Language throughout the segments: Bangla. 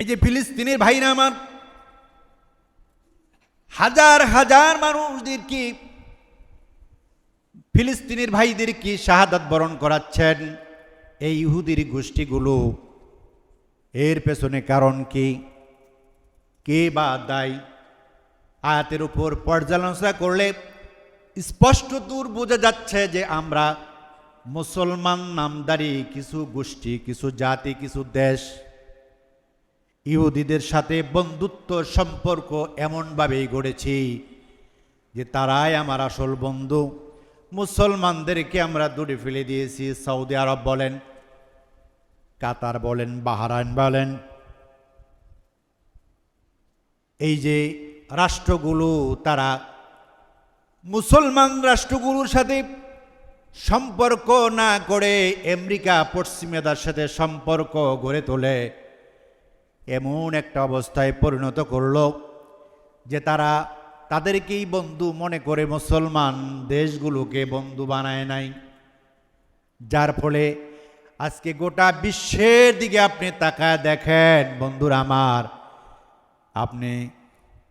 এই যে ফিলিস্তিনের ভাইরা আমার হাজার হাজার মানুষদেরকে ফিলিস্তিনের ভাইদেরকে শাহাদাত বরণ করাচ্ছেন এই ইহুদির গোষ্ঠীগুলো। এর পেছনে কারণ কি, কে বা দায়ী? আয়াতের উপর পর্যালোচনা করলে স্পষ্ট দূর বোঝা যাচ্ছে যে আমরা মুসলমান নামদারি কিছু গোষ্ঠী, কিছু জাতি, কিছু দেশ ইহুদিদের সাথে বন্ধুত্ব সম্পর্ক এমনভাবেই গড়েছি যে তারাই আমার আসল বন্ধু। মুসলমানদেরকে আমরা দূরে ফেলে দিয়েছি। সৌদি আরব বলেন, কাতার বলেন, বাহরাইন বলেন, এই যে রাষ্ট্রগুলো তারা মুসলমান রাষ্ট্রগুলোর সাথে সম্পর্ক না করে আমেরিকা পশ্চিমাদের সাথে সম্পর্ক গড়ে তোলে। এমন একটা অবস্থায় পরিণত করল যে তারা তাদেরকেই বন্ধু মনে করে মুসলমান দেশগুলোকে বন্ধু বানায় নাই। যার ফলে আজকে গোটা বিশ্বের দিকে আপনি তাকায় দেখেন বন্ধুরা আমার, আপনি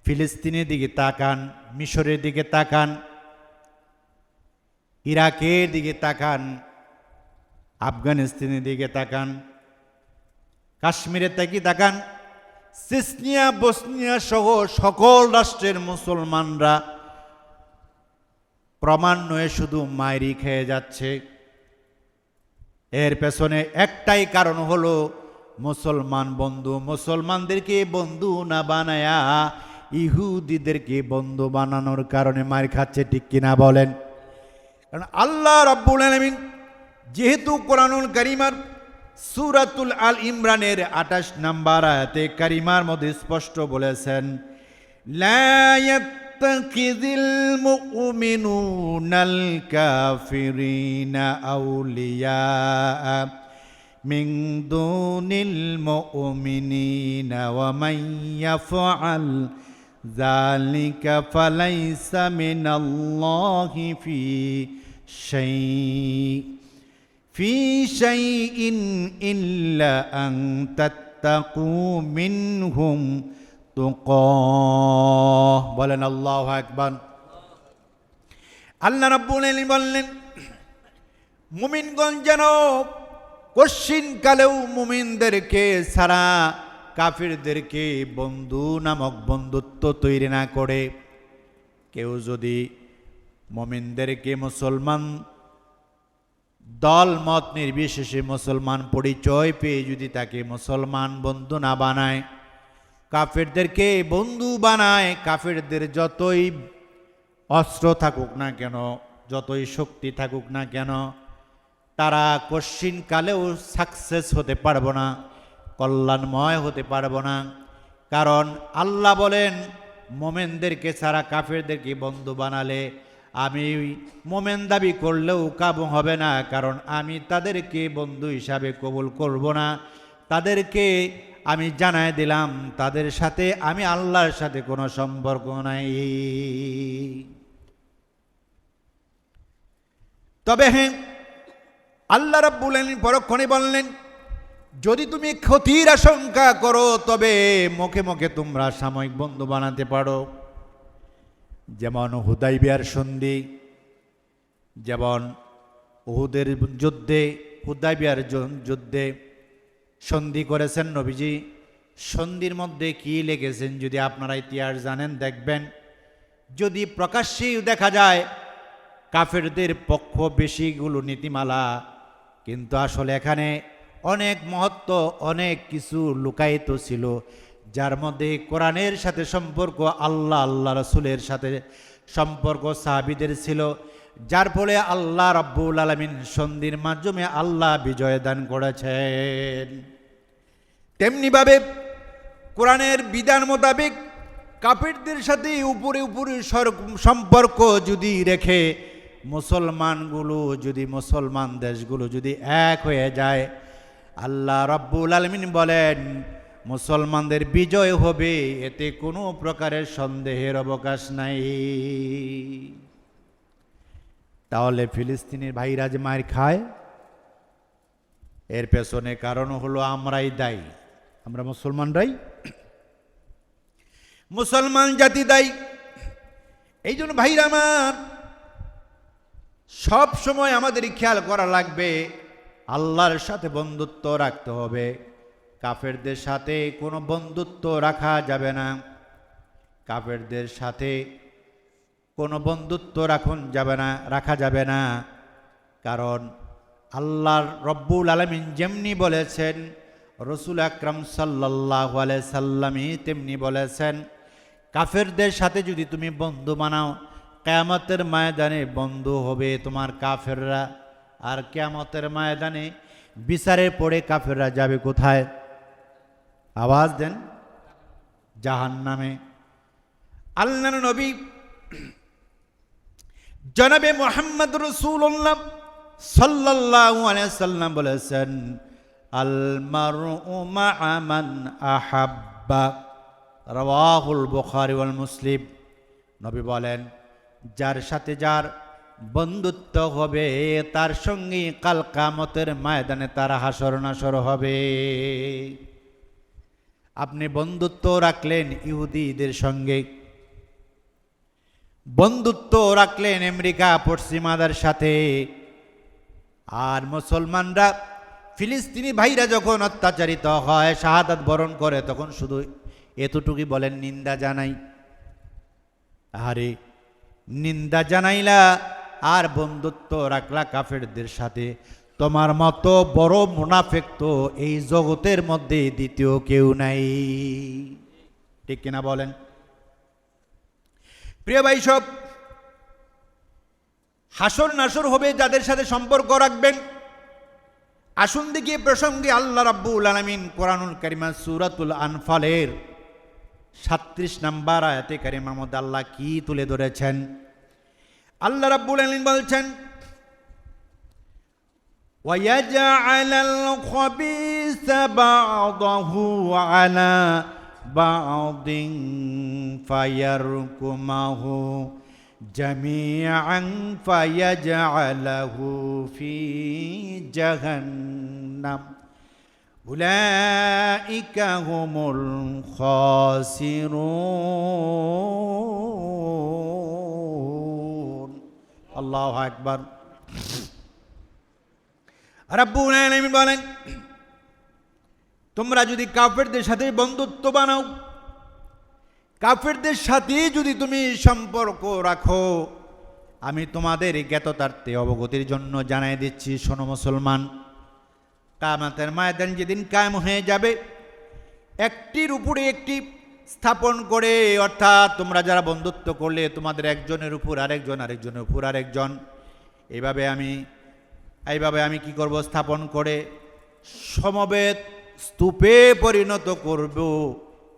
ফিলিস্তিনের দিকে তাকান, মিশরের দিকে তাকান, ইরাকের দিকে তাকান, আফগানিস্তানের দিকে তাকান, কাশ্মীরের থেকে তাকান, চেচনিয়া, বসনিয়া সহ সকল রাষ্ট্রের মুসলমানরা ক্রমান্বয়ে শুধু মাইরি খেয়ে যাচ্ছে। এর পেছনে একটাই কারণ হলো মুসলমান বন্ধু মুসলমানদেরকে বন্ধু না বানায়া ইহুদিদেরকে বন্ধু বানানোর কারণে মার খাচ্ছে। ঠিক কিনা বলেন? কারণ আল্লাহ রাব্বুল আলামিন যেহেতু কোরআনুল কারীমের সূরাতুল আল ইমরানের 28 নম্বর আয়াতে কারিমার মধ্যে স্পষ্ট বলেছেন, লা ইয়াত্তাখিযিল মুমিনুনাল কাফিরিনা আউলিয়া মিন দুনিল মুমিনিনা ওয়া মান ইয়াফআল যালিকা ফালাইসা মিনাল্লাহি ফি শাইইন ইল্লা আন তাত্তাকু মিনহুম তুকাহ। বলেন আল্লাহু আকবার। আল্লাহ রাব্বুল আলামিন বললেন, মুমিনগণ যেন কশিন কালেও মুমিনদেরকে ছাড়া কাফিরদেরকে বন্ধু নামক বন্ধুত্ব তৈরি না করে। কেউ যদি মুমিনদেরকে মুসলমান দল মত নির্বিশেষে মুসলমান পরিচয় পেয়ে যদি তাকে মুসলমান বন্ধু না বানায়, কাফেরদেরকে বন্ধু বানায়, কাফেরদের যতই অস্ত্র থাকুক না কেন, যতই শক্তি থাকুক না কেন, তারা কশিন কালেও সাকসেস হতে পারবো না, কল্যাণময় হতে পারবো না। কারণ আল্লাহ বলেন, মোমেনদেরকে ছাড়া কাফেরদেরকে বন্ধু বানালে আমি মোমেন দাবি করলেও কাবু হবে না, কারণ আমি তাদেরকে বন্ধু হিসাবে কবুল করব না। তাদেরকে আমি জানায় দিলাম তাদের সাথে আমি আল্লাহর সাথে কোনো সম্পর্ক নাই। তবে হ্যাঁ, আল্লাহ রাব্বুল আলামিন পরক্ষণে বললেন, যদি তুমি ক্ষতির আশঙ্কা করো তবে মুখে মুখে তোমরা সাময়িক বন্ধু বানাতে পারো। যেমন হুদাইবিয়ার সন্ধি, যেমন উহুদের যুদ্ধে, হুদাইবিয়ার যুদ্ধে সন্ধি করেছেন নবীজি। সন্ধির মধ্যে কি লেগেছেন যদি আপনারা ইতিহাস জানেন দেখবেন, যদি প্রকাশ্যেই দেখা যায় কাফেরদের পক্ষ বেশিগুলো নীতিমালা, কিন্তু আসলে এখানে অনেক মহত্ব, অনেক কিছু লুকায়িত ছিল, যার মধ্যে কোরআনের সাথে সম্পর্ক, আল্লাহ রাসূলের সাথে সম্পর্ক সাহাবীদের ছিল, যার ফলে আল্লাহ রাব্বুল আলামিন সন্ধির মাধ্যমে আল্লাহ বিজয় দান করেছেন। তেমনিভাবে কোরআনের বিধান মোতাবেক কাফেরদের সাথে উপরে উপরে সম্পর্ক যদি রেখে মুসলমানগুলো যদি, মুসলমান দেশগুলো যদি এক হয়ে যায়, আল্লাহ রাব্বুল আলামিন বলেন মুসলমানদের বিজয় হবে, এতে কোনো প্রকারের সন্দেহের অবকাশ নাই। তাহলে ফিলিস্তিনের ভাইরা যে মার খায়, এর পেছনে কারণ হলো আমরাই দায়ী। আমরা মুসলমানরাই মুসলমান জাতি দায়ী। এই জন্য ভাইরা আমার, সব সময় আমাদের খেয়াল করা লাগবে, আল্লাহর সাথে বন্ধুত্ব রাখতে হবে, কাফেরদের সাথে কোনো বন্ধুত্ব রাখা যাবে না। কাফেরদের সাথে কোনো বন্ধুত্ব রাখা যাবে না। কারণ আল্লাহর রব্বুল আলামিন যেমনি বলেছেন, রসুল আকরাম সাল্লাল্লাহু আলাইহি সাল্লামই তেমনি বলেছেন, কাফেরদের সাথে যদি তুমি বন্ধু বানাও, কিয়ামতের ময়দানে বন্ধু হবে তোমার কাফেররা। আর কিয়ামতের ময়দানে বিচারে পড়ে কাফেররা যাবে কোথায়? আওয়াজ দেন, জাহান্নামে। আল্লাহর নবী জনাবে মুহাম্মদ রাসূলুল্লাহ সাল্লাল্লাহু আলাইহি সাল্লাম বলেছেন, আল মারউ মা'a মান আহাব্বা, রাওয়াহুল বুখারী ওয়াল মুসলিম। নবী বলেন, যার সাথে যার বন্ধুত্ব হবে তার সঙ্গে কাল কিয়ামতের ময়দানে তার হাসর নাসর হবে। আপনি বন্ধুত্ব রাখলেন ইহুদিদের সঙ্গে, বন্ধুত্ব রাখলেন আমেরিকা পশ্চিমাদের সাথে, আর মুসলমানরা ফিলিস্তিনি ভাইরা যখন অত্যাচারিত হয়, শাহাদাত বরণ করে, তখন শুধু এতটুকুই বলেন, নিন্দা জানাই। আরে নিন্দা জানাইলা আর বন্ধুত্ব রাখলা কাফেরদের সাথে, তোমার মতো বড় মুনাফিক তো এই জগতের মধ্যে দ্বিতীয় কেউ নাই। ঠিক কিনা বলেন? প্রিয় ভাই, সব হাসর নাসর হবে যাদের সাথে সম্পর্ক রাখবেন। আসুন দেখি প্রসঙ্গে আল্লাহ রাব্বুল আলামিন কোরআনুল কারীমা সূরাতুল আনফালের 37 নম্বর আয়াতে কারিমার মধ্যে আল্লাহ কি তুলে ধরেছেন। আল্লাহ রাব্বুল আলামিন বলছেন, ওয়ায়াজআলাল খাবিসা বা'দাহু আলা বা'দিন ফায়ারকুমাহু জামিআন ফায়াজআলাহু ফি জাহান্নাম উলাইকা হুমুল খাসিরুন। আল্লাহু আকবার। রাব্বুল আলামিন বলেন, তোমরা যদি কাফেরদের সাথে বন্ধুত্ব বানাও, কাফেরদের সাথে যদি তুমি সম্পর্ক রাখো, আমি তোমাদের জ্ঞাততার্থে অবগতির জন্য জানাই দিচ্ছি, শোনো মুসলমান, কিয়ামতের ময়দান যেদিন কায়েম হয়ে যাবে, একটির উপরে একটি স্থাপন করে, অর্থাৎ তোমরা যারা বন্ধুত্ব করলে তোমাদের একজনের উপর আরেকজন, আরেকজনের উপর আরেকজন, এইভাবে আমি কি করব? স্থাপন করে সমবেত স্তূপে পরিণত করব।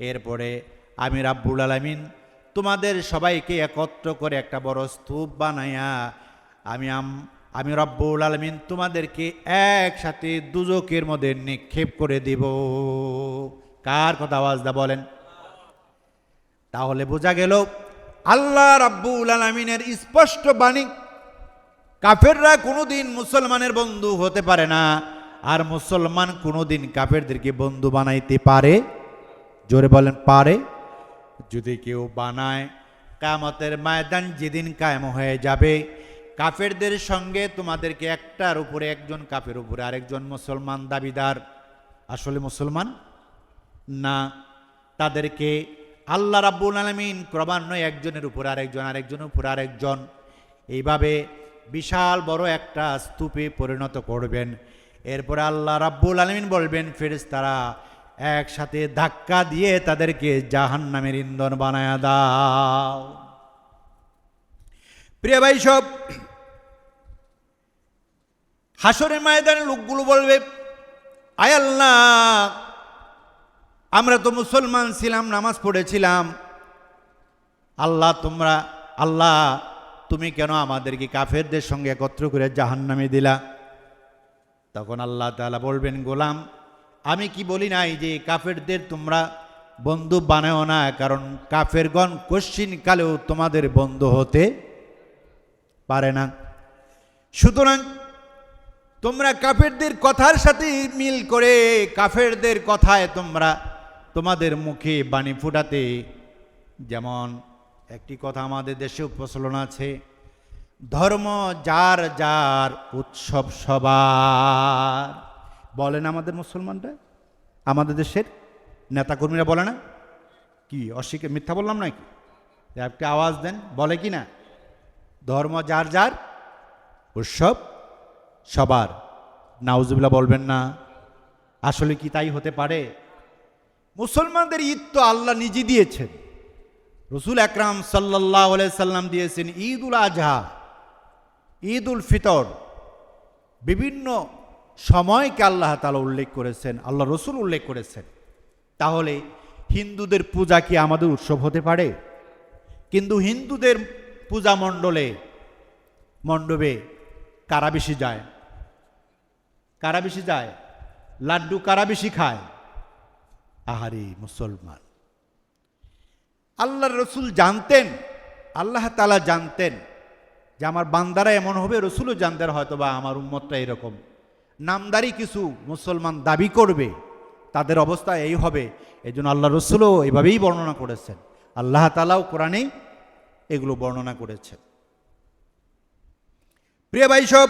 এরপরে আমি রাব্বুল আলামিন তোমাদের সবাইকে একত্র করে একটা বড় স্তূপ বানাইয়া আমি রাব্বুল আলামিন তোমাদেরকে একসাথে দুজকের মধ্যে নিক্ষেপ করে দিব। কার কথা আওয়াজ দা বলেন? তাহলে বোঝা গেল আল্লাহ রাব্বুল আলামিনের স্পষ্ট বাণী, কাফেররা কোনোদিন মুসলমানের বন্ধু হতে পারে না, আর মুসলমান কোনোদিন কাফেরদেরকে বন্ধু বানাইতে পারে? জোরে বলেন, পারে? যদি কেউ বানায়, কিয়ামতের ময়দান যেদিন কায়েম হয়ে যাবে, কাফেরদের সঙ্গে তোমাদেরকে একটার উপরে একজন, কাফের উপরে আরেকজন মুসলমান দাবিদার, আসলে মুসলমান না, তাদেরকে আল্লাহ রাব্বুল আলামিন ক্রমান্বয়ে একজনের উপর আরেকজন, আরেকজনের উপর আরেকজন, এইভাবে বিশাল বড় একটা স্তূপে পরিণত করবেন। এরপরে আল্লাহ রাব্বুল আলামিন বলবেন, ফেরেশতারা একসাথে ধাক্কা দিয়ে তাদেরকে জাহান্নামের ইন্ধন বানায়া দাও। প্রিয় ভাই, সব হাসরের ময়দানে লোকগুলো বলবে, আয় আল্লাহ, আমরা তো মুসলমান ছিলাম, নামাজ পড়েছিলাম, আল্লাহ তুমি কেন আমাদেরকে কাফেরদের সঙ্গে একত্র করে জাহান্নামে দিলা? তখন আল্লাহ তাআলা বলবেন, গোলাম, আমি কি বলি নাই যে কাফেরদের তোমরা বন্ধু বানাও না? কারণ কাফেরগণ কশ্চিন কালেও তোমাদের বন্ধু হতে পারে না। সুতরাং তোমরা কাফেরদের কথার সাথে মিল করে কাফেরদের কথায় তোমরা তোমাদের মুখে বাণী ফুটাতে, যেমন একটি কথা আমাদের দেশেও প্রচলন আছে, ধর্ম যার যার উৎসব সবার। বলেন আমাদের মুসলমানরা, আমাদের দেশের নেতাকর্মীরা বলে না কি? অস্বীকার, মিথ্যা বললাম নাকি? একটি আওয়াজ দেন, বলে কি না? ধর্ম যার যার উৎসব সবার। নাউজুবিল্লাহ বলবেন না? আসলে কি তাই হতে পারে? মুসলমানদের ঈদ তো আল্লাহ নিজে দিয়েছেন, রসুল আকরাম সাল্লাল্লাহু আলাইহি সাল্লাম দিয়েছেন ঈদুল আজহা, ঈদুল ফিতর, বিভিন্ন সময়কে আল্লাহ তাআলা উল্লেখ করেছেন, আল্লাহ রসুল উল্লেখ করেছেন। তাহলে হিন্দুদের পূজা কি আমাদের উৎসব হতে পারে? কিন্তু হিন্দুদের পূজা মণ্ডপে কারা বেশি যায়? কারা বেশি যায়? লাড্ডু কারা বেশি খায়? আহারে মুসলমান! আল্লাহর রসুল জানতেন, আল্লাহ তাআলা জানতেন যে আমার বান্দারা এমন হবে, রসুলও জানতেন হয়তো বা আমার উম্মতটা এরকম নামদারি কিছু মুসলমান দাবি করবে, তাদের অবস্থা এই হবে। এই জন্য আল্লাহ রসুলও এভাবেই বর্ণনা করেছেন, আল্লাহ তাআলাও কোরআনে এগুলো বর্ণনা করেছেন। প্রিয় ভাই সব,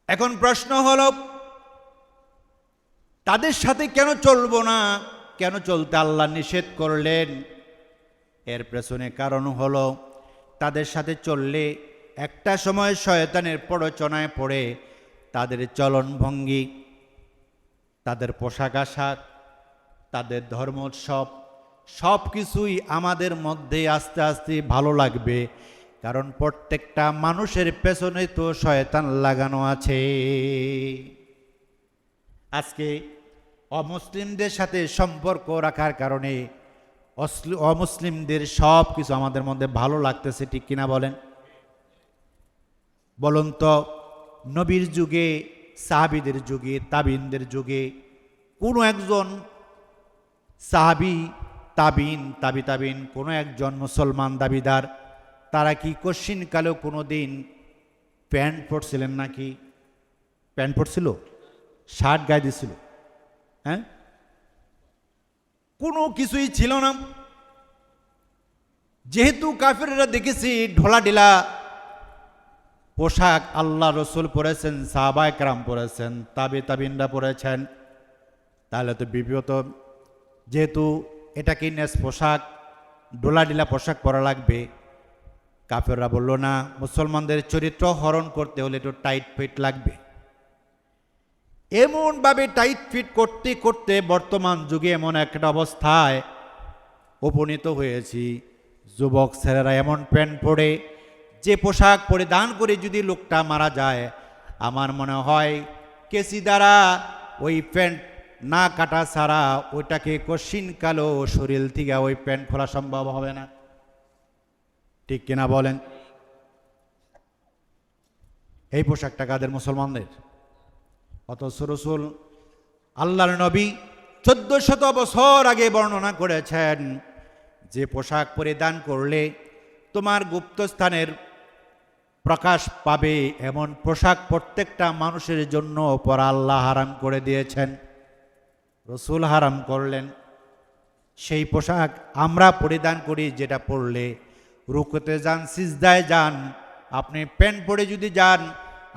এখন প্রশ্ন হলো তাদের সাথে কেন চলবো না, কেন চলতে আল্লাহ নিষেধ করলেন? এর পেছনে কারণ হলো তাদের সাথে চললে একটা সময় শয়তানের প্ররোচনায় পড়ে তাদের চলনভঙ্গি, তাদের পোশাক আশাক, তাদের ধর্মোৎসব সব কিছুই আমাদের মধ্যে আস্তে আস্তে ভালো লাগবে। কারণ প্রত্যেকটা মানুষের পেছনে তো শয়তান লাগানো আছে। আজকে অমুসলিমদের সাথে সম্পর্ক রাখার কারণে অমুসলিমদের সব কিছু আমাদের মধ্যে ভালো লাগতেছে, ঠিক কিনা বলেন? বলুন তো, নবীর যুগে, সাহাবীদের যুগে, তাবিনদের যুগে কোনো একজন সাহাবী, তাবিন কোনো একজন মুসলমান দাবিদার তারা কি কশিনকালেও কোনো দিন প্যান্ট পরছিলেন নাকি? প্যান্ট পরছিল? শার্ট গায়ে দিছিল? হ্যাঁ, কোনো কিছুই ছিল না। যেহেতু কাফেররা দেখেছি ঢোলাঢিলা পোশাক আল্লাহ রসুল পরেছেন, সাহাবায়ে কেরাম পরেছেন, তাবিনরা পরেছেন, তাহলে তো বিব্রত। যেহেতু এটা কি নেস পোশাক, ঢোলাঢিলা পোশাক পরা লাগবে, কাফেররা বলল না, মুসলমানদের চরিত্র হরণ করতে হলে একটু টাইট ফিট লাগবে। এমনভাবে টাইট ফিট করতে করতে বর্তমান যুগে এমন একটা অবস্থায় উপনীত হয়েছি, যুবক ছেলেরা এমন প্যান্ট পরে, যে পোশাক পরিধান করে যদি লোকটা মারা যায়, আমার মনে হয় কেসি দ্বারা ওই প্যান্ট না কাটা ছাড়া ওইটাকে কশিনকালো শরীর থেকে ওই প্যান্ট খোলা সম্ভব হবে না, ঠিক কিনা বলেন? এই পোশাকটা কাদের? মুসলমানদের। অথচ রসুল আল্লাহর নবী 1400 বছর আগে বর্ণনা করেছেন যে পোশাক পরিধান করলে তোমার গুপ্তস্থানের প্রকাশ পাবে, এমন পোশাক প্রত্যেকটা মানুষের জন্য পরা আল্লাহ হারাম করে দিয়েছেন, রসুল হারাম করলেন। সেই পোশাক আমরা পরিধান করি, যেটা পরলে রুকুতে যান, সিজদায় যান, আপনি প্যান্ট পরে যদি যান,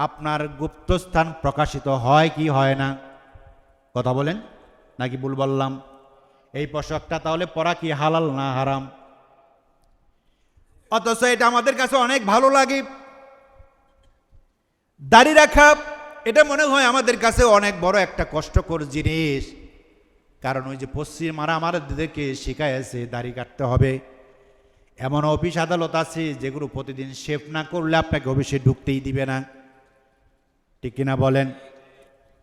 আপনার গুপ্তস্থান প্রকাশিত হয় কি হয় না? কথা বলেন, নাকি ভুল বললাম? এই পোশাকটা তাহলে পরা কি হালাল না হারাম? অথচ এটা আমাদের কাছে অনেক ভালো লাগে। দাড়ি রাখা, এটা মনে হয় আমাদের কাছে অনেক বড় একটা কষ্টকর জিনিস। কারণ ওই যে পশ্চিমারা আমাদেরকে শিখাইছে দাড়ি কাটতে হবে। এমন অফিস আদালত আছে যেগুলো প্রতিদিন শেভ না করলে আপনাকে অফিসে ঢুকতেই দিবে না, ঠিক কিনা বলেন?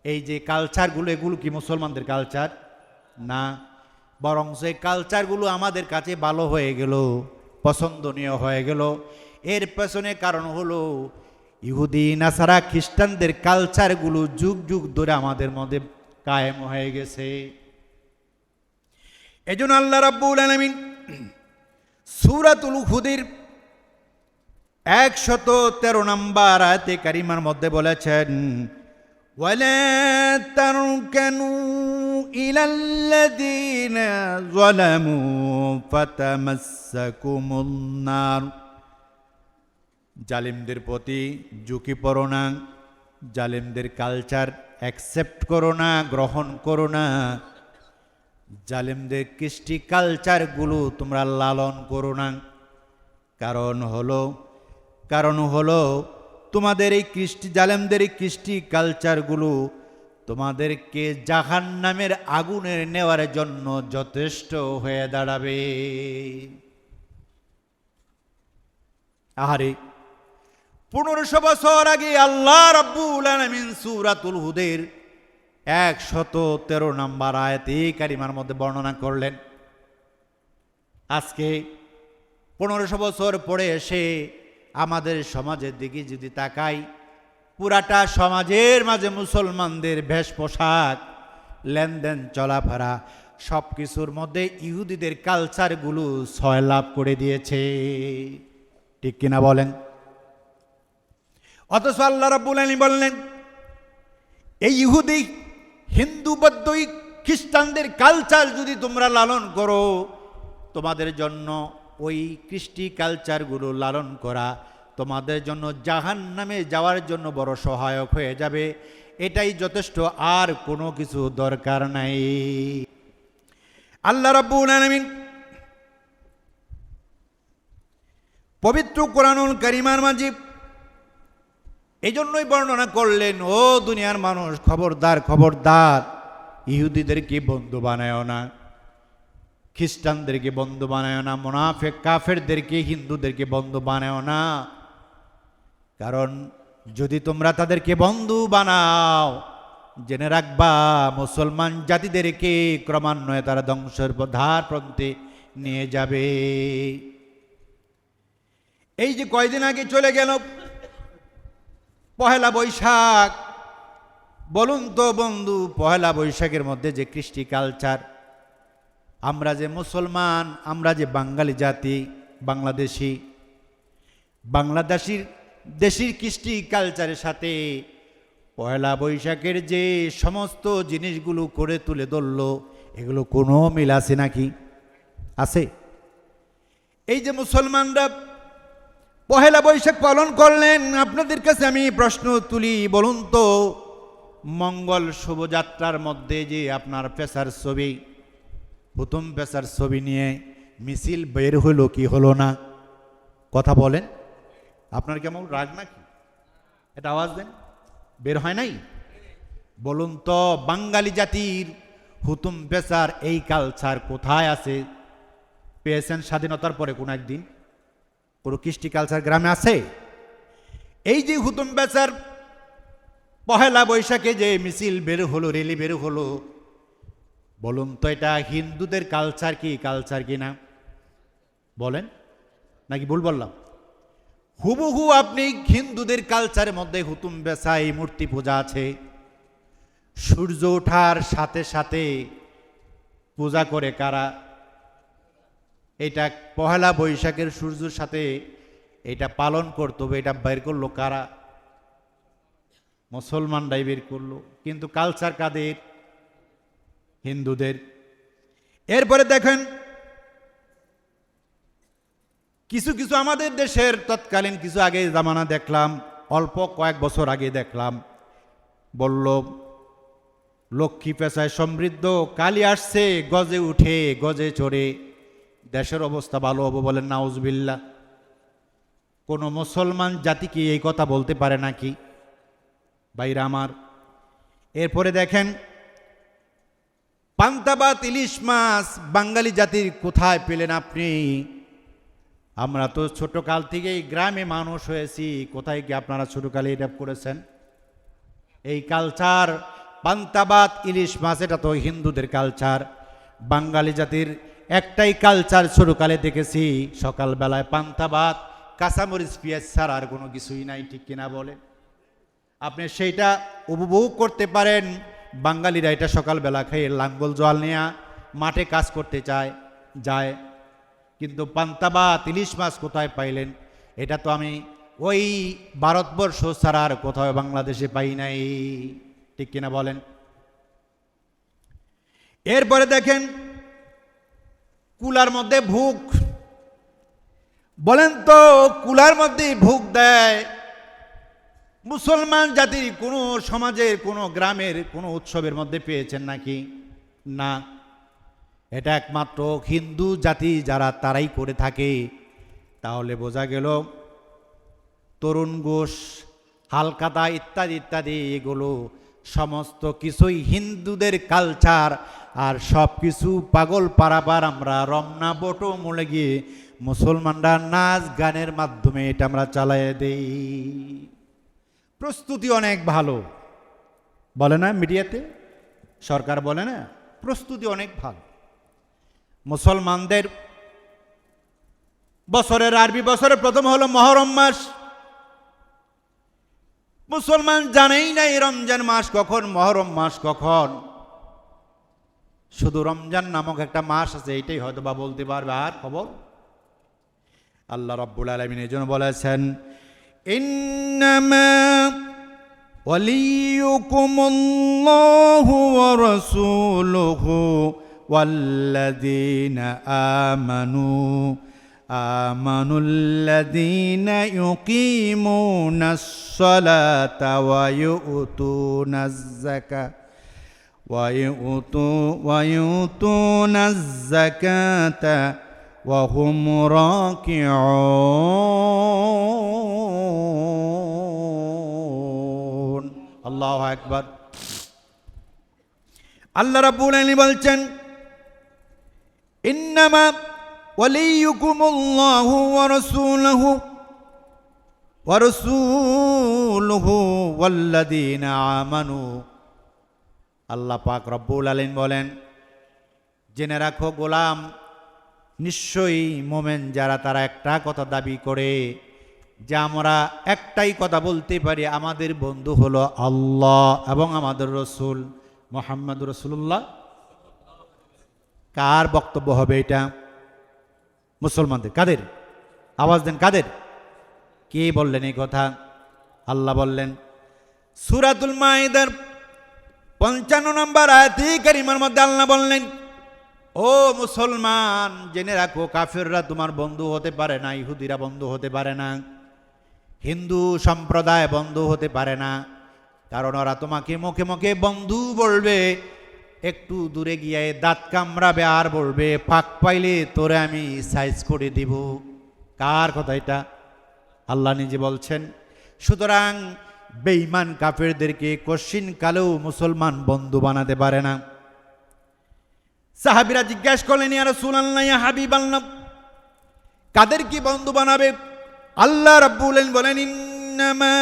এই যে কালচারগুলো, এগুলো কি মুসলমানদের কালচার? না, বরং সেই কালচারগুলো আমাদের কাছে ভালো হয়ে গেল, পছন্দনীয় হয়ে গেল। এর পেছনে কারণ হলো ইহুদি নাসারা খ্রিস্টানদের কালচারগুলো যুগ যুগ ধরে আমাদের মধ্যে কায়েম হয়ে গেছে। এজন্য আল্লাহ রাব্বুল আলামিন সূরাতুল হুদের 113 নম্বর আয়াতে কারিমার মধ্যে বলেছেন, ওয়ালা তারকানু ইলাল্লাযীনা যালামু ফাতামাসসাকুমুন নার। জালিমদের প্রতি ঝুঁকি পড়ো না, জালিমদের কালচার অ্যাকসেপ্ট করো না, গ্রহণ করো না, জালিমদের কৃষ্টি কালচারগুলো তোমরা লালন করো না। কারণ হলো তোমাদের এই কৃষ্টি, জালেমদের এই কৃষ্টি কালচারগুলো তোমাদেরকে জাহান্নামের আগুনের নেওয়ার জন্য যথেষ্ট হয়ে দাঁড়াবে। আহারে, 1500 বছর আগে আল্লাহ রাব্বুল আলামিন সূরাতুল হুদের 113 নম্বর আয়াতে কারিমার মধ্যে বর্ণনা করলেন। আজকে 1500 বছর পরে এসে আমাদের সমাজের দিকে যদি তাকাই, পুরাটা সমাজের মাঝে মুসলমানদের বেশ পোশাক, লেনদেন, চলাফেরা সব কিছুর মধ্যে ইহুদিদের কালচারগুলো সয়লাভ করে দিয়েছে। ঠিক কিনা বলেন? অথচ আল্লাহ রাব্বুল আলামিন বললেন, এই ইহুদি, হিন্দু, বৌদ্ধ, খ্রিস্টানদের কালচার যদি তোমরা লালন করো, তোমাদের জন্য ওই কৃষ্টি কালচারগুলো লালন করা তোমাদের জন্য জাহান্নামে যাওয়ার জন্য বড় সহায়ক হয়ে যাবে। এটাই যথেষ্ট, আর কোনো কিছু দরকার নাই। আল্লাহ রাব্বুল আলামিন পবিত্র কোরআনুল কারীমের মাঝে এই জন্যই বর্ণনা করলেন, ও দুনিয়ার মানুষ, খবরদার খবরদার, ইহুদিদেরকে বন্ধু বানায় না, খ্রিস্টানদেরকে বন্ধু বানায় না, মুনাফিক কাফেরদেরকে, হিন্দুদেরকে বন্ধু বানায় না। কারণ যদি তোমরা তাদেরকে বন্ধু বানাও, জেনে রাখবা মুসলমান জাতিদেরকে ক্রমান্বয়ে তারা ধ্বংসের ধার প্রান্তে নিয়ে যাবে। এই যে কয়দিন আগে চলে গেল পহেলা বৈশাখ, বলুন তো বন্ধু, পহেলা বৈশাখের মধ্যে যে কৃষ্টি কালচার, আমরা যে মুসলমান, আমরা যে বাঙালি জাতি, দেশির কৃষ্টি কালচারের সাথে পয়লা বৈশাখের যে সমস্ত জিনিসগুলো করে তুলে ধরল, এগুলো কোনো মিল আছে নাকি? আছে? এই যে মুসলমানরা পহেলা বৈশাখ পালন করলেন, আপনাদের কাছে আমি প্রশ্ন তুলি, বলুন তো, মঙ্গল শোভাযাত্রার মধ্যে যে আপনার পেশার ছবি, প্রথম পেশার ছবি নিয়ে মিছিল বের হলো কি হলো না? কথা বলেন। আপনার কেমন রাগ নাকি? এটা আওয়াজ দেন, বের হয় নাই? বলুন তো, বাঙালি জাতির হুতুম পেশার এই কালচার কোথায় আছে? পেয়েছেন স্বাধীনতার পরে কোন একদিন? কোনো কৃষ্টি কালচার গ্রামে আছে? এই যে হুতুম পেশার পহেলা বৈশাখে যে মিছিল বের হলো, রেলি বের হলো, বলুন তো এটা হিন্দুদের কালচার কি না? বলেন, নাকি ভুল বললাম? হুবহু আপনি হিন্দুদের কালচারের মধ্যে হুতুম বেসাই, মূর্তি পূজা আছে, সূর্য ওঠার সাথে সাথে পূজা করে কারা? এটা পহেলা বৈশাখের সূর্যের সাথে এটা পালন করতে হবে, এটা বের করলো কারা? মুসলমানরাই বের করলো, কিন্তু কালচার কাদের? হিন্দুদের। এরপরে দেখেন, কিছু কিছু আমাদের দেশের তৎকালীন কিছু আগে জামানা দেখলাম, অল্প কয়েক বছর আগে দেখলাম, বলল লক্ষ্মী পেশায় সমৃদ্ধ, কালী আসছে, গজে উঠে গজে চড়ে দেশের অবস্থা ভালো হবো, বলেন নাউজুবিল্লাহ। কোনো মুসলমান জাতি কি এই কথা বলতে পারে নাকি ভাইরা আমার? এরপরে দেখেন, পান্তা ভাত, ইলিশ মাছ বাঙালি জাতির কোথায় পেলেন আপনি? আমরা তো ছোটকাল থেকেই গ্রামে মানুষ হয়েছি, কোথায় কি আপনারা ছোটকালে এটা করেছেন? এই কালচার পান্তা ভাত, ইলিশ মাছ, এটা তো হিন্দুদের কালচার। বাঙালি জাতির একটাই কালচার ছোটকালে দেখেছি, সকালবেলায় পান্তা ভাত, কাঁচামরিচ, পেঁয়াজ ছাড়া আর কোনো কিছুই নাই। ঠিক কিনা বলেন? আপনি সেইটা উপভোগ করতে পারেন। বাঙালিরা এটা সকালবেলা খেয়ে লাঙ্গল জল নিয়ে মাঠে কাজ করতে যায়, কিন্তু পান্তা ভাত, ইলিশ মাছ কোথায় পাইলেন? এটা তো আমি ওই ভারতবর্ষ ছাড়া আর কোথাও বাংলাদেশে পাই নাই, ঠিক কিনা বলেন? এরপরে দেখেন কুলার মধ্যে ভুক, বলেন তো কুলার মধ্যে ভুক দেয় মুসলমান জাতির কোনো সমাজের কোনো গ্রামের কোনো উৎসবের মধ্যে পেয়েছেন নাকি? না, এটা একমাত্র হিন্দু জাতি যারা তারাই করে থাকে। তাহলে বোঝা গেল তরুণ ঘোষ, হালকাতা ইত্যাদি ইত্যাদি এগুলো সমস্ত কিছুই হিন্দুদের কালচার, আর সব কিছু পাগল পারাবার আমরা রমনা বটো মলে গিয়ে মুসলমানরা নাচ গানের মাধ্যমে এটা আমরা চালাই দেই। প্রস্তুতি অনেক ভালো বলে না মিডিয়াতে, সরকার বলে না প্রস্তুতি অনেক ভালো। মুসলমানদের বছরের আরবি বছরের প্রথম হলো মহরম মাস। মুসলমান জানেই না এই রমজান মাস কখন, মহরম মাস কখন। শুধু রমজান নামক একটা মাস আছে, এইটাই হয়তো বা বলতে পারবে। আর খবর আল্লাহ রাব্বুল আলামিন এই জন্য বলেছেন, ইন্নামা ওয়ালিয়ুকুমুল্লাহু ওয়া রাসূলুহু ওয়াল্লাযীনা আমানুল্লাযীনা ইউকিমুনাস সালাতা ওয়া ইউতুনাজ যাকাতা ওয়া হুম রাকিউন। আল্লাহু আকবার। আল্লাহ রাব্বুল আলামিন বলছেন, ইন্নামা ওয়ালিয়ুকুমুল্লাহু ওয়া রাসূলুহু ওয়াল্লাযীনা আমানু। আল্লাহ পাক রব্বুল আলামিন বলেন, জেনে রাখো গোলাম, নিশ্চয়ই মোমেন যারা তারা একটা কথা দাবি করে যে আমরা একটাই কথা বলতে পারি, আমাদের বন্ধু হলো আল্লাহ এবং আমাদের রসুল মুহাম্মদ রাসূলুল্লাহ। কার বক্তব্য হবে এটা? মুসলমানদের। কাদের? আওয়াজ দেন, কাদের? কে বললেন এই কথা? আল্লাহ বললেন সূরাতুল মাইদার 55 নম্বর আয়াতে কারিমার মধ্যে আল্লাহ বললেন, ও মুসলমান জেনে রাখো, কাফেররা তোমার বন্ধু হতে পারে না, ইহুদিরা বন্ধু হতে পারে না, হিন্দু সম্প্রদায় বন্ধু হতে পারে না। কারণ ওরা তোমাকে মুখে মুখে বন্ধু বলবে, একটু দূরে গিয়ে দাঁত কামড়াবে আর বলবে ফাঁক পাইলে তোরে আমি সাইজ করে দিব। কার কথা এটা? আল্লাহ নিজে বলছেন। সুতরাং বেঈমান কাফেরদেরকে কশিন কালেও মুসলমান বন্ধু বানাতে পারে না। সাহাবীরা জিজ্ঞাসা করলেন, ইয়া রাসূলুল্লাহ, ইয়া হাবিবাল্লাহ, কাদের কি বন্ধু বানাবে? আল্লাহ রাব্বুল আলামিন বলেন, ইন্নামা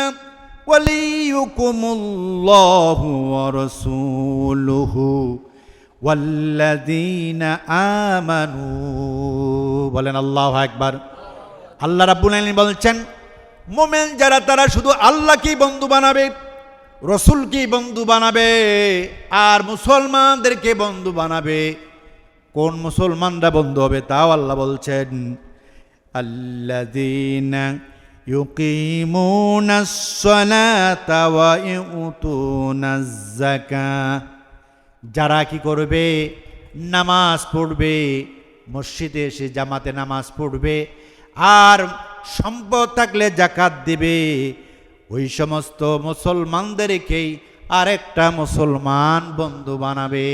ওয়ালিয়ুকুমুল্লাহু ওয়া রাসূলুহু ওয়াল্লাযীনা আমানু। বলেন আল্লাহু আকবার। আল্লাহ রাব্বুল আলামিন বলছেন, মুমিন যারা তারা শুধু আল্লাহকেই বন্ধু বানাবে, রসুলকেই বন্ধু বানাবে, আর মুসলমানদেরকে বন্ধু বানাবে। কোন মুসলমানরা বন্ধু হবে তাও আল্লাহ বলছেন, আল্লাযীনা ইউকিমুনাস সালাতা ওয়া ইউতুনাজ যাকাত। যারা কি করবে? নামাজ পড়বে, মসজিদে এসে জামাতে নামাজ পড়বে, আর সম্পদ থাকলে যাকাত দিবে। ওই সমস্ত মুসলমানদেরকেই আরেকটা মুসলমান বন্ধু বানাবে।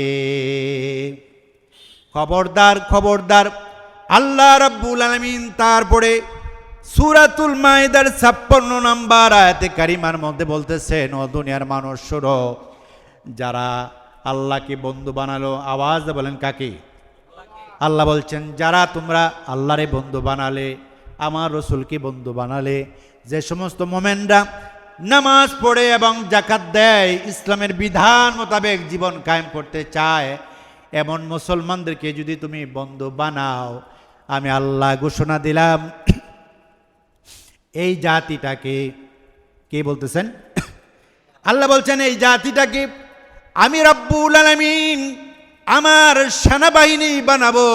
খবরদার খবরদার। আল্লাহ রাব্বুল আলামিন তারপরে সূরাতুল মাইদার 56 নম্বর আয়াতে কারিমার মধ্যে বলতেছেন, ও দুনিয়ার মানুষ শোনো, যারা আল্লাহকে বন্ধু বানালো, আওয়াজ বলেন কাকে? আল্লাহ বলছেন, যারা তোমরা আল্লাহরে বন্ধু বানালে, আমার রসুলকে বন্ধু বানালে, যে সমস্ত মোমেনরা নামাজ পড়ে এবং যাকাত দেয়, ইসলামের বিধান মোতাবেক জীবন কায়েম করতে চায়, এমন মুসলমানদেরকে যদি তুমি বন্ধু বানাও, আমি আল্লাহ ঘোষণা দিলাম, এই জাতিটাকে, কে বলতেছেন? আল্লাহ বলছেন, এই জাতিটাকে আমি রব্বুল আলামিন আমার সেনাবাহিনী বানাবো,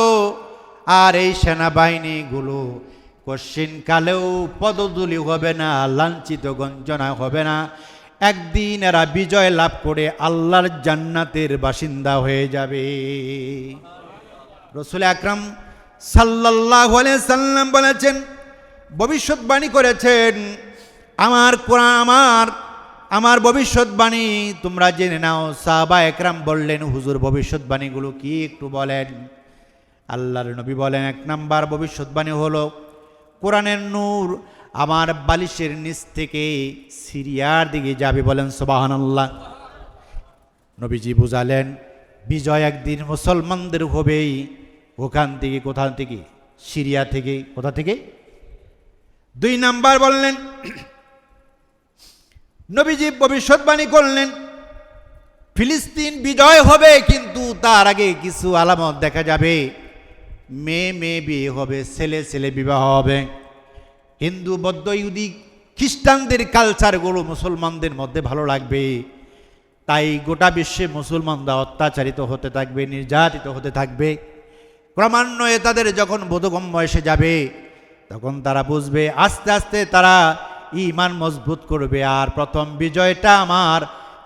আর এই সেনাবাহিনীগুলো কশ্চিন কালেও পদধূলি হবে না, লাঞ্ছিত গঞ্জনা হবে না। একদিন এরা বিজয় লাভ করে আল্লাহর জান্নাতের বাসিন্দা হয়ে যাবে। রাসূল আকরাম সাল্লাল্লাহু আলাইহি সাল্লাম বলেছেন, ভবিষ্যৎবাণী করেছেন, আমার কোরআন আমার ভবিষ্যৎবাণী তোমরা জেনে নাও। সাহাবা একরাম বললেন, হুজুর ভবিষ্যৎবাণীগুলো কি একটু বলেন। আল্লাহর নবী বলেন, 1 নাম্বার ভবিষ্যৎবাণী হলো কোরআনের নূর আমার বালিশের নিচ থেকে সিরিয়ার দিকে যাবে। বলেন সুবহানাল্লাহ। নবীজি বুঝালেন বিজয় একদিন মুসলমানদের হবেই। ওখান থেকে, কোথা থেকে? সিরিয়া থেকে। কোথা থেকে? 2 নাম্বার বললেন, নবীজি ভবিষ্যৎবাণী করলেন ফিলিস্তিন বিজয় হবে, কিন্তু তার আগে কিছু আলামত দেখা যাবে। মেয়ে বিয়ে হবে, ছেলে বিবাহ হবে। হিন্দু, বৌদ্ধ, ইহুদি, খ্রিস্টানদের কালচারগুলো মুসলমানদের মধ্যে ভালো লাগবে। তাই গোটা বিশ্বে মুসলমানরা অত্যাচারিত হতে থাকবে, নির্যাতিত হতে থাকবে। ক্রমান্বয়ে তাদের যখন বোধগম্য এসে যাবে, তখন তারা বুঝবে, আস্তে আস্তে তারা ঈমান মজবুত করবে। আর প্রথম বিজয়টা আমার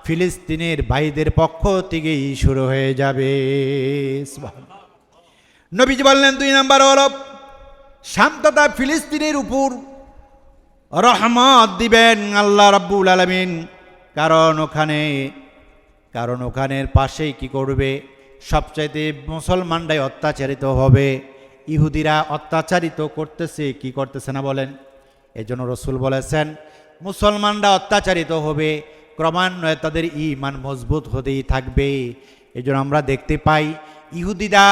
ফিলিস্তিনের ভাইদের পক্ষ থেকেই শুরু হয়ে যাবে। নবীজি বললেন 2 নাম্বার হলো শান্ততা ফিলিস্তিনের উপর রহমত দিবেন আল্লাহ রাব্বুল আলামিন। কারণ ওখানের পাশেই কি করবে? সবচাইতে মুসলমানরাই অত্যাচারিত হবে। ইহুদিরা অত্যাচারিত করতেছে, কি করতেছে না বলেন? এজন্য রাসূল বলেছেন মুসলমানরা অত্যাচারিত হবে, ক্রমান্বয়ে তাদের ঈমান মজবুত হতেই থাকবে। এজন্য আমরা দেখতে পাই ইহুদিরা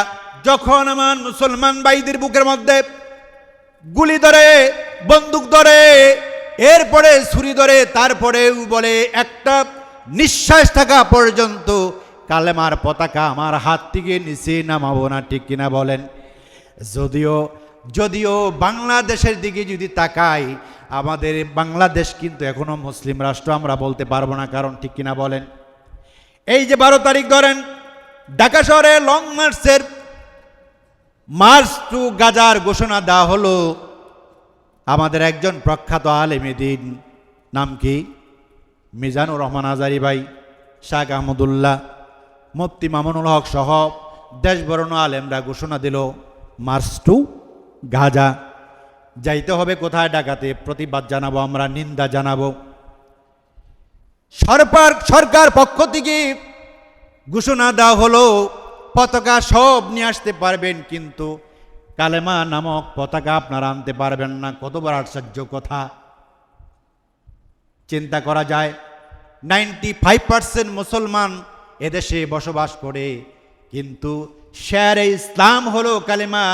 যখন আমার মুসলমান ভাইদের বুকের মধ্যে গুলি ধরে, বন্দুক ধরে, এরপরে ছুরি ধরে, তারপরেও বলে একটা নিঃশ্বাস থাকা পর্যন্ত কালেমার পতাকা আমার হাত থেকে নিচে নামাবো না। ঠিক কিনা বলেন? যদিও বাংলাদেশের দিকে যদি তাকাই, আমাদের বাংলাদেশ কিন্তু এখনো মুসলিম রাষ্ট্র আমরা বলতে পারবো না। কারণ ঠিক কিনা বলেন? এই যে 12 তারিখ ধরেন ঢাকা শহরে লং মার্চ টু গাজার ঘোষণা দেওয়া হলো। আমাদের একজন প্রখ্যাত আলেম দ্বীন, নাম কি? মিজানুর রহমান আজারি ভাই, শাহ আহমদুল্লাহ, মুফতি মামুনুল হক সহ দেশবরণ্য আলেমরা ঘোষণা দিল মার্চ টু গাজা। যাইতে হবে কোথায়? ঢাকাতে। প্রতিবাদ জানাবো, আমরা নিন্দা জানাবো। সরকার পক্ষ থেকে ঘোষণা দেওয়া হলো পতাকা সব নিয়ে আসতে পারবেন, কিন্তু কালেমা নামক পতাকা আপনারা আনতে পারবেন না। কত বড় আশ্চর্য কথা! চিন্তা করা যায়, 95% মুসলমান এদেশে বসবাস করে, কিন্তু শেরে ইসলাম হলো কালেমা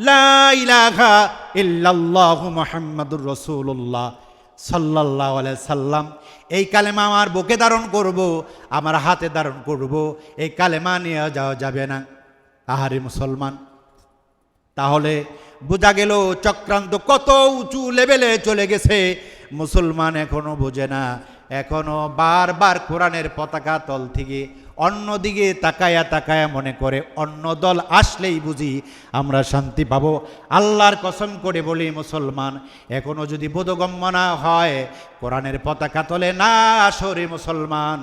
লা ইলাহা ইল্লাল্লাহু মুহাম্মাদুর রাসূলুল্লাহ সাল্লাল্লাহু আলাইহি সাল্লাম। এই কালেমা আমার বুকে ধারণ করব, আমার হাতে ধারণ করব, এই কালেমা নিয়ে যাওয়া যাবে না। আহারে মুসলমান! তাহলে বোঝা গেল চক্রান্ত কত উঁচু লেভেলে চলে গেছে। মুসলমান এখনো বোঝে না, এখনো বারবার কোরআনের পতাকা তল থেকে অন্যদিকে তাকায়া মনে করে অন্য দল আসলেই বুঝি আমরা শান্তি পাবো। আল্লাহর কসম করে বলি মুসলমান, এখনো যদি বোধগম্য না হয়, কোরআনের পতাকা তলে না আসরে মুসলমান,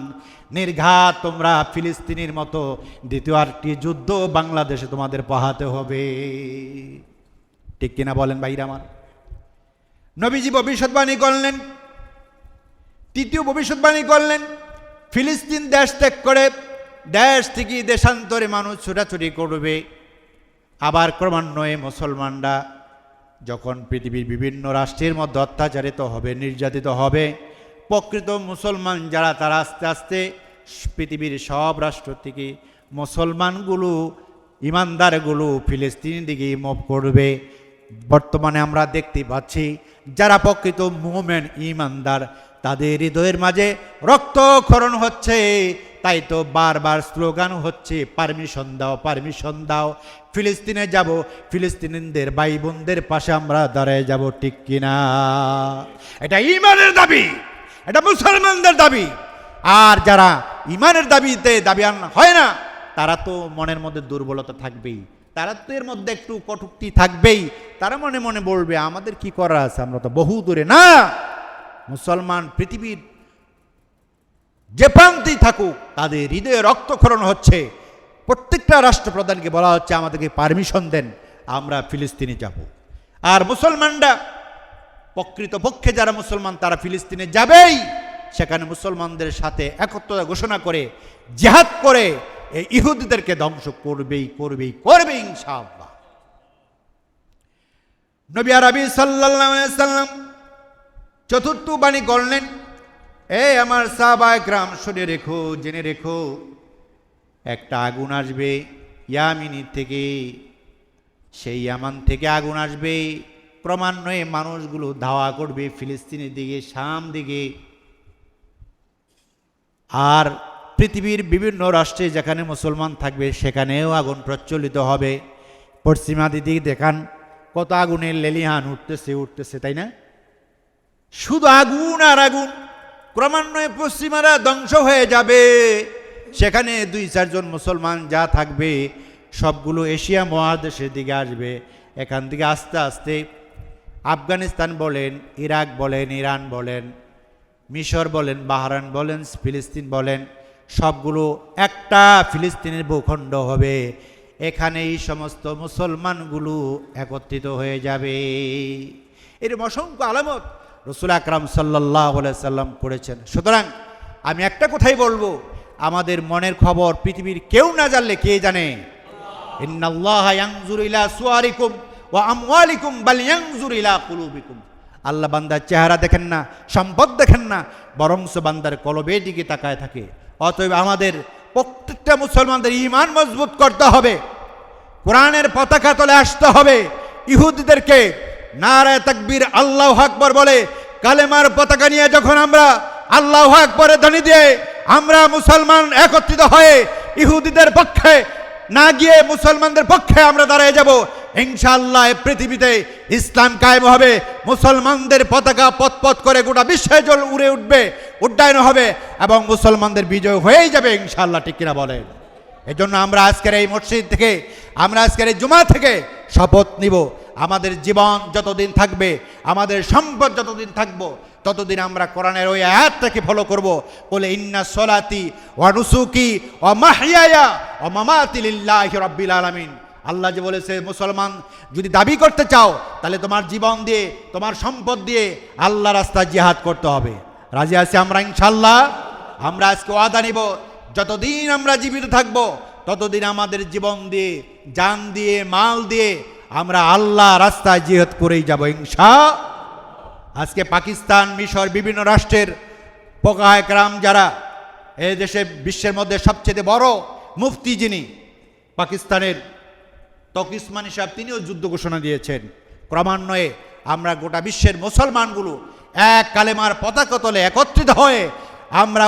নির্ঘাত তোমরা ফিলিস্তিনের মতো দ্বিতীয় আরেকটি যুদ্ধ বাংলাদেশে তোমাদের পোহাতে হবে। ঠিক কিনা বলেন ভাইরা আমার? নবীজি ভবিষ্যৎবাণী করলেন, তৃতীয় ভবিষ্যৎবাণী করলেন, ফিলিস্তিন দেশ ত্যাগ করে দেশ থেকে দেশান্তরে মানুষ ছোটাছুটি করবে। আবার ক্রমান্বয়ে মুসলমানরা যখন পৃথিবীর বিভিন্ন রাষ্ট্রের মধ্যে অত্যাচারিত হবে, নির্যাতিত হবে, প্রকৃত মুসলমান যারা তারা আস্তে আস্তে পৃথিবীর সব রাষ্ট্র থেকে মুসলমানগুলো, ইমানদারগুলো ফিলিস্তিনের দিকে মুভ করবে। বর্তমানে আমরা দেখতে পাচ্ছি যারা প্রকৃত মুমিন ইমানদার, তাদের হৃদয়ের মাঝে রক্তক্ষরণ হচ্ছে। তাই তো বারবার স্লোগান হচ্ছে, পারমিশন দাও, পারমিশন দাও, ফিলিস্তিনে যাব, ফিলিস্তিনিদের ভাই বোনদের পাশে আমরা দাঁড়ায় যাব। ঠিক কিনা? এটা ইমানের দাবি, এটা মুসলমানদের দাবি। আর যারা ইমানের দাবিতে দাবিয়ান হয় না, তারা তো মনের মধ্যে দুর্বলতা থাকবেই, তারা তো এর মধ্যে একটু কটূক্তি থাকবেই, তারা মনে মনে বলবে আমাদের কি করা আছে, আমরা তো বহু দূরে। না, মুসলমান পৃথিবীর যে প্রান্তেই থাকুক তাদের হৃদয়ে রক্তক্ষরণ হচ্ছে। প্রত্যেকটা রাষ্ট্রপ্রধানকে বলা হচ্ছে আমাদেরকে পারমিশন দেন, আমরা ফিলিস্তিনে যাব। আর মুসলমানরা প্রকৃতপক্ষে যারা মুসলমান তারা ফিলিস্তিনে যাবেই, সেখানে মুসলমানদের সাথে একত্রতা ঘোষণা করে জিহাদ করে এই ইহুদিদেরকে ধ্বংস করবেই করবেই করবে ইনশাআল্লাহ। নবী আরবি সাল্লাল্লাহু আলাইহি সাল্লাম চতুর্থ বাণী করলেন, আমার সাহাবায়ে কেরাম শুনে রেখো, জেনে রেখো, একটা আগুন আসবে ইয়ামিনী থেকে, সেই ইয়ামান থেকে আগুন আসবে, ক্রমান্বয়ে মানুষগুলো ধাওয়া করবে ফিলিস্তিনের দিকে, শাম দিকে। আর পৃথিবীর বিভিন্ন রাষ্ট্রে যেখানে মুসলমান থাকবে সেখানেও আগুন প্রচলিত হবে। পশ্চিমাদি দিকে দেখান কত আগুনের লেলিহান উঠতেছে, তাই না? শুধু আগুন আর আগুন, ক্রমান্বয়ে পশ্চিমারা ধ্বংস হয়ে যাবে। সেখানে 2-4 জন মুসলমান যা থাকবে সবগুলো এশিয়া মহাদেশের দিকে আসবে। এখান থেকে আস্তে আস্তে আফগানিস্তান বলেন, ইরাক বলেন, ইরান বলেন, মিশর বলেন, বাহরাইন বলেন, ফিলিস্তিন বলেন, সবগুলো একটা ফিলিস্তিনের ভূখণ্ড হবে। এখানে এই সমস্ত মুসলমানগুলো একত্রিত হয়ে যাবে। এরকম অসংখ্য আলামত রাসূল আকরাম সাল্লাল্লাহু আলাইহি সাল্লাম করেছেন। সুতরাং আমি একটা কথাই বলবো, আমাদের মনের খবর পৃথিবীর কেউ না জানলে কে জানে? ইন্নাল্লাহা ইয়ানজুরু ইলা সুওয়ারিকুম ওয়া আমওয়ালিকুম বাল ইয়ানজুরু ইলা কুলুবিকুম। আল্লাহ বান্দার চেহারা দেখেন না, সম্পদ দেখেন না, বরং বান্দার কলবের দিকে তাকায় থাকে। অতএব আমাদের প্রত্যেকটা মুসলমানদের ঈমান মজবুত করতে হবে, কোরআনের পতাকা তলে আসতে হবে। ইহুদিদেরকে নারায়ে তাকবীর আল্লাহু আকবার বলে কালেমার পতাকা নিয়ে যখন আমরা আল্লাহু আকবরের ধ্বনি দিয়ে আমরা মুসলমান একত্রিত হয়ে ইহুদিদের পক্ষে না গিয়ে মুসলমানদের পক্ষে আমরা দাঁড়িয়ে যাব, ইনশাআল্লাহ পৃথিবীতে ইসলাম কায়েম হবে। মুসলমানদের পতাকা পথ করে গোটা বিশ্বে জল উড়ে উঠবে, উড্ডয়ন হবে এবং মুসলমানদের বিজয় হয়েই যাবে ইনশাআল্লাহ। ঠিক কিনা বলেন? এজন্য আমরা আজকের এই মসজিদ থেকে, আমরা আজকের এই জুমা থেকে শপথ নিব, আমাদের জীবন যতদিন থাকবে, আমাদের সম্পদ যতদিন থাকবো, ততদিন আমরা কোরআনের ওই আয়াতটাকে ফলো করব। বলে ইন্না সলাতি ওয়া নুসুকি ওয়া মাহইয়ায়া ওয়া মামাতি লিল্লাহি রাব্বিল আলামিন। আল্লাহ যে বলেছে মুসলমান যদি দাবি করতে চাও তাহলে তোমার জীবন দিয়ে, তোমার সম্পদ দিয়ে আল্লাহ রাস্তায় জিহাদ করতে হবে। রাজি আছি আমরা ইনশাআল্লাহ? আমরা আজকে ওয়াদা নিব, যতদিন আমরা জীবিত থাকবো ততদিন আমাদের জীবন দিয়ে, জান দিয়ে, মাল দিয়ে আমরা আল্লাহ রাস্তায় জিহাদ করেই যাব ইনশাআল্লাহ। আজকে পাকিস্তান, মিশর, বিভিন্ন রাষ্ট্রের ফোকাহায়ে কেরাম যারা এই দেশে বিশ্বের মধ্যে সবচেয়ে বড় মুফতি যিনি পাকিস্তানের তকি উসমানী সাহেব, তিনিও যুদ্ধ ঘোষণা দিয়েছেন। ক্রমান্বয়ে আমরা গোটা বিশ্বের মুসলমানগুলো এক কালেমার পতাকা তলে একত্রিত হয়ে আমরা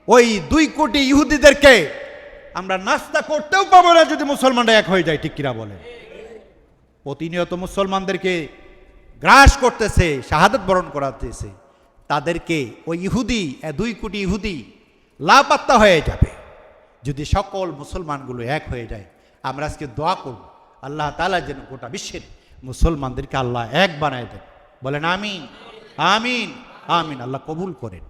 ওই 2 কোটি ইহুদিদেরকে আমরা নাস্তা করতেও পাবো না যদি মুসলমানরা এক হয়ে যায়। ঠিক কিনা বলে? প্রতিনিয়ত মুসলমানদেরকে গ্রাস করতেছে, শাহাদাত বরণ করাতেছে, তাদেরকে ওই 2 কোটি ইহুদি লাপাত্তা হয়ে যাবে যদি সকল মুসলমানগুলো এক হয়ে যায়। আমরা আজকে দোয়া করব আল্লাহ তাআলা যেন গোটা বিশ্বের মুসলমানদেরকে আল্লাহ এক বানায় দেন। বলেন আমিন, আমিন, আমিন। আল্লাহ কবুল করেন।